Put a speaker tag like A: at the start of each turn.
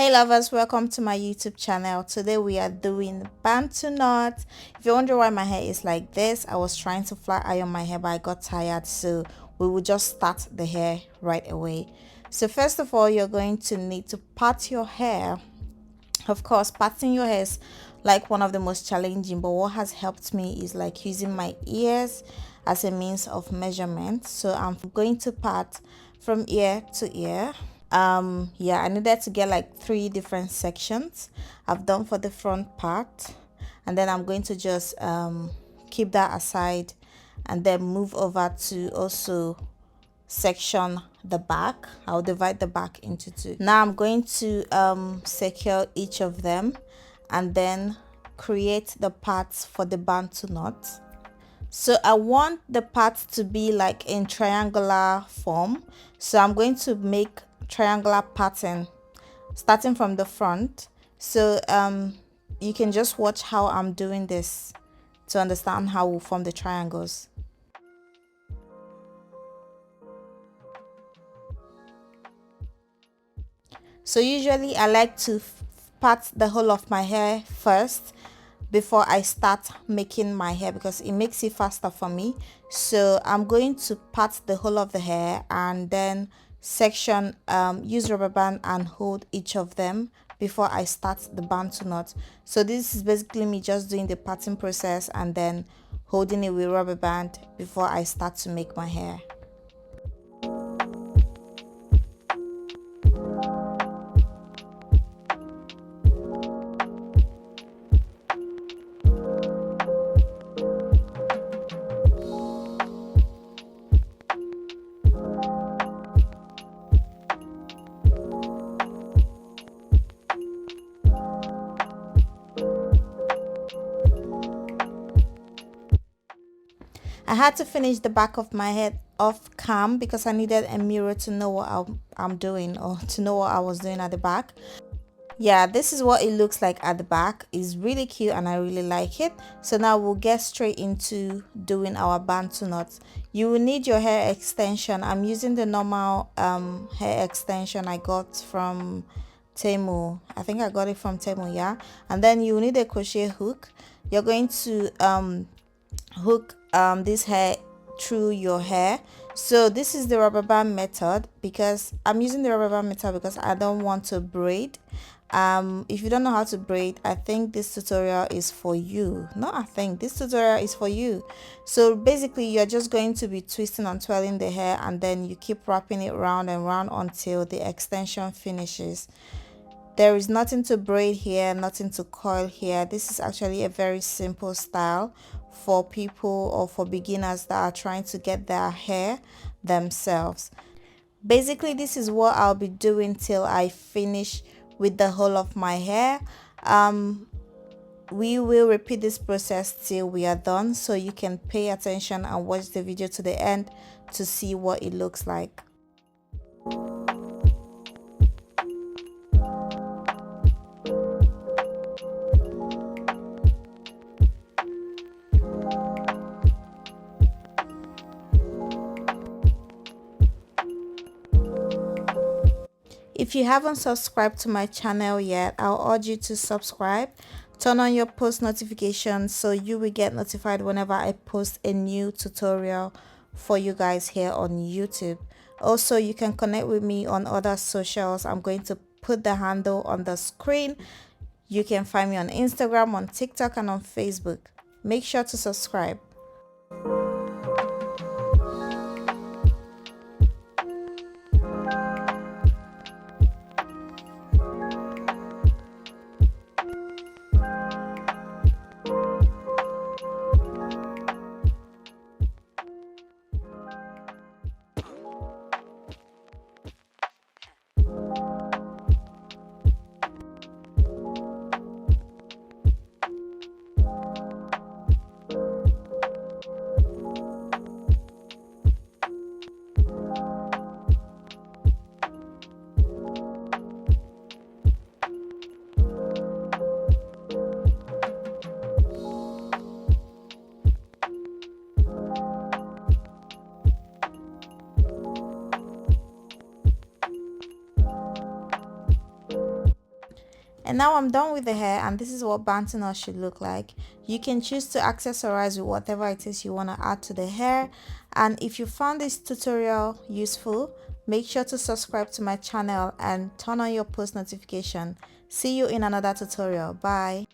A: Hey lovers, welcome to my YouTube channel. Today we are doing Bantu knot. If you're wondering why my hair is like this, I was trying to flat iron my hair but I got tired, so we will just start the hair right away. So first of all, you're going to need to part your hair. Of course, parting your hair is like one of the most challenging, but what has helped me is like using my ears as a means of measurement. So I'm going to part from ear to ear. Yeah, I needed to get like 3 different sections. I've done for the front part, and then I'm going to just keep that aside and then move over to also section the back. I'll divide the back into 2. Now I'm going to secure each of them and then create the parts for the Bantu knot. So I want the parts to be like in triangular form, so I'm going to make triangular pattern starting from the front. So you can just watch how I'm doing this to understand how we'll form the triangles. So usually I like to part the whole of my hair first before I start making my hair because it makes it faster for me. So I'm going to part the whole of the hair and then section, use rubber band and hold each of them before I start the Bantu knot. So this is basically me just doing the parting process and then holding it with rubber band before I start to make my hair. I had to finish the back of my head off cam because I needed a mirror to know what I'm doing, or to know what I was doing at the back. Yeah, this is what it looks like at the back. It's really cute and I really like it. So now we'll get straight into doing our Bantu knots. You will need your hair extension. I'm using the normal hair extension I got from Temu. I think I got it from Temu, yeah. And then you will need a crochet hook. You're going to hook this hair through your hair. So this is the rubber band method because I'm using the rubber band method because I don't want to braid. If you don't know how to braid, I think this tutorial is for you. No, I think this tutorial is for you. So basically you're just going to be twisting and twirling the hair and then you keep wrapping it round and round until the extension finishes. There is nothing to braid here, nothing to coil here. This is actually a very simple style for people or for beginners that are trying to get their hair themselves. Basically, this is what I'll be doing till I finish with the whole of my hair. We will repeat this process till we are done, so you can pay attention and watch the video to the end to see what it looks like. If you haven't subscribed to my channel yet, I'll urge you to subscribe. Turn on your post notifications so you will get notified whenever I post a new tutorial for you guys here on YouTube. Also, you can connect with me on other socials. I'm going to put the handle on the screen. You can find me on Instagram, on TikTok, and on Facebook. Make sure to subscribe. And now I'm done with the hair, and this is what Bantu knot should look like. You can choose to accessorize with whatever it is you want to add to the hair. And if you found this tutorial useful, make sure to subscribe to my channel and turn on your post notification. See you in another tutorial. Bye.